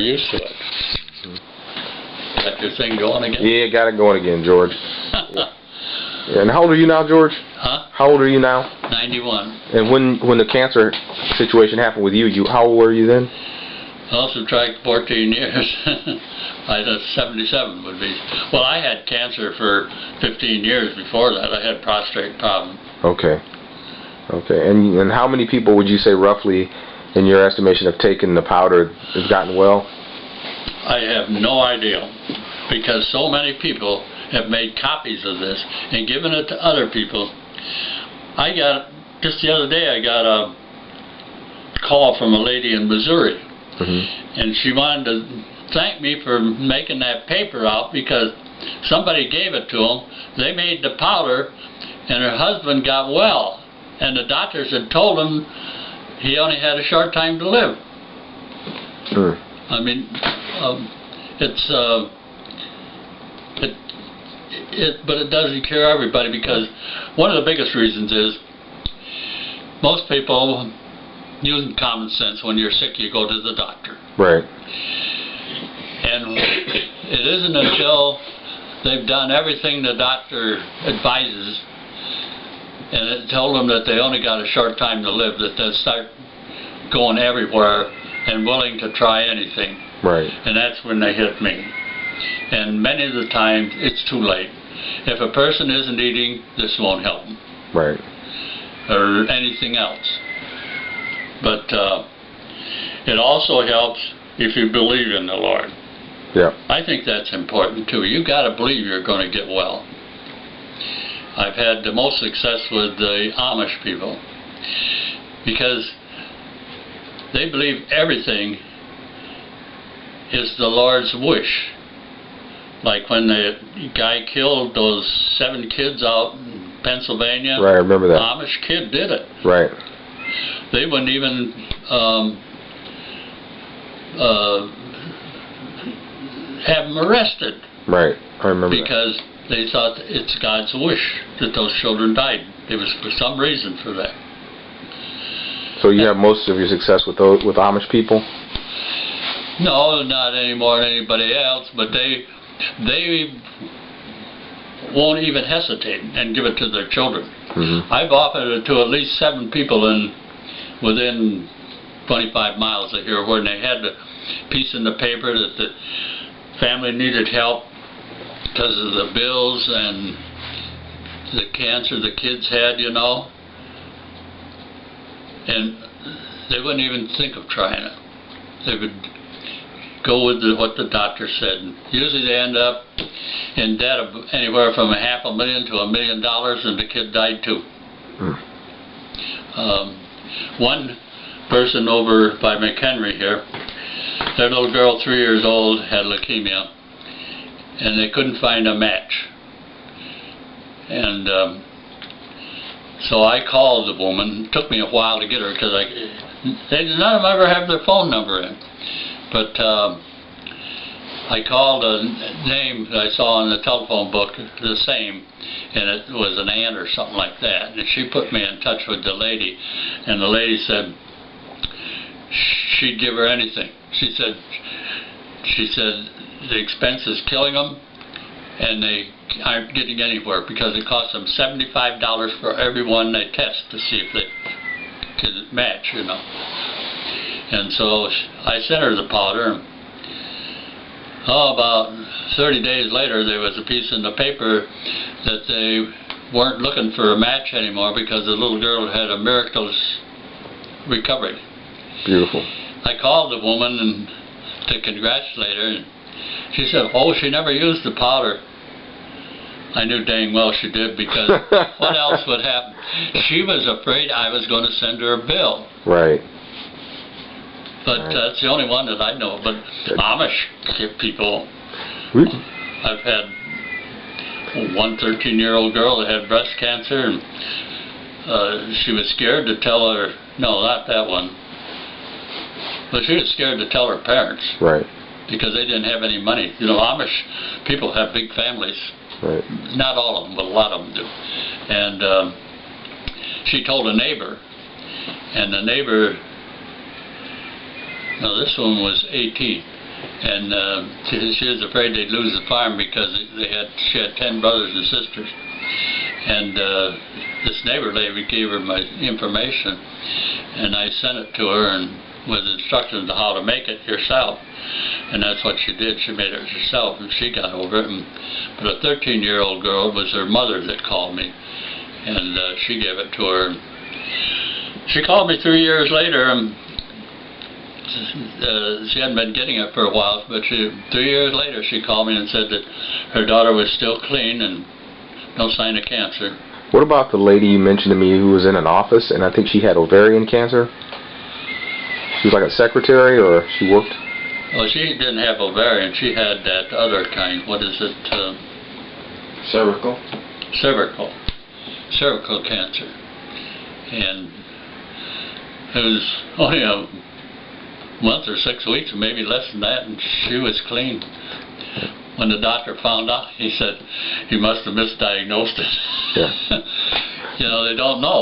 Used to it. Got your thing going again? Yeah, got it going again, George. Yeah. And how old are you now, George? Huh? How old are you now? 91. And when the cancer situation happened with you, how old were you then? Well, subtract 14 years. I was 77 would be. Well, I had cancer for 15 years before that. I had prostate problem. Okay. Okay. And how many people would you say roughly, in your estimation, have taken the powder, have gotten well? I have no idea, because so many people have made copies of this and given it to other people. Just the other day, I got a call from a lady in Missouri, and she wanted to thank me for making that paper out because somebody gave it to them. They made the powder, and her husband got well, and the doctors had told him he only had a short time to live. I mean, but it doesn't cure everybody, because one of the biggest reasons is most people, using common sense, when you're sick you go to the doctor. Right. And it isn't until they've done everything the doctor advises and it told them that they only got a short time to live that they start going everywhere and willing to try anything. Right. And that's when they hit me. And many of the times it's too late. If a person isn't eating, this won't help them. Right. Or anything else. But it also helps if you believe in the Lord. Yeah. I think that's important too. You got to believe you're going to get well. I've had the most success with the Amish people because they believe everything is the Lord's wish. Like when the guy killed those 7 kids out in Pennsylvania. Right, I remember that. Amish kid did it. Right. They wouldn't even have him arrested. Right, I remember because that. They thought it's God's wish that those children died. There was some reason for that. So you have most of your success with Amish people? No, not any more than anybody else, but they won't even hesitate and give it to their children. I've offered it to at least 7 people within 25 miles of here, where they had a piece in the paper that the family needed help because of the bills and the cancer the kids had, you know, and they wouldn't even think of trying it. They would go with what the doctor said. Usually they end up in debt of anywhere from $500,000 to $1 million, and the kid died too. One person over by McHenry here, their little girl, 3 years old, had leukemia, and they couldn't find a match. And so I called the woman. It took me a while to get her because none of them ever have their phone number in. But I called a name that I saw in the telephone book, the same, and it was an aunt or something like that. And she put me in touch with the lady, and the lady said she'd give her anything. She said the expense is killing them, and they aren't getting anywhere because it costs them $75 for every one they test to see if they can match, you know. And so I sent her the powder. About 30 days later, there was a piece in the paper that they weren't looking for a match anymore because the little girl had a miraculous recovery. Beautiful. I called the woman to congratulate her, and she said, "Oh, she never used the powder." I knew dang well she did, because what else would happen? She was afraid I was going to send her a bill. Right. But that's the only one that I know. But Amish people, I've had one 13-year-old girl that had breast cancer, and she was scared to tell her, no, not that one, but she was scared to tell her parents. Right. Because they didn't have any money. You know, Amish people have big families. Right. Not all of them, but a lot of them do. And she told a neighbor, and the neighbor, no, this one was 18, And she was afraid they'd lose the farm because she had 10 brothers and sisters. And this neighbor lady gave her my information, and I sent it to her and with instructions on how to make it yourself. And that's what she did. She made it herself, and she got over it. But a 13-year-old girl, it was her mother that called me, and she gave it to her. She called me 3 years later, and she hadn't been getting it for a while, but 3 years later she called me and said that her daughter was still clean and no sign of cancer. What about the lady you mentioned to me who was in an office, and I think she had ovarian cancer? She was like a secretary, or she worked? Well, she didn't have ovarian. She had that other kind. What is it? Cervical. Cervical cancer. And it was only a month or 6 weeks, or maybe less than that, and she was clean. When the doctor found out, he said he must have misdiagnosed it. Yeah. You know, they don't know.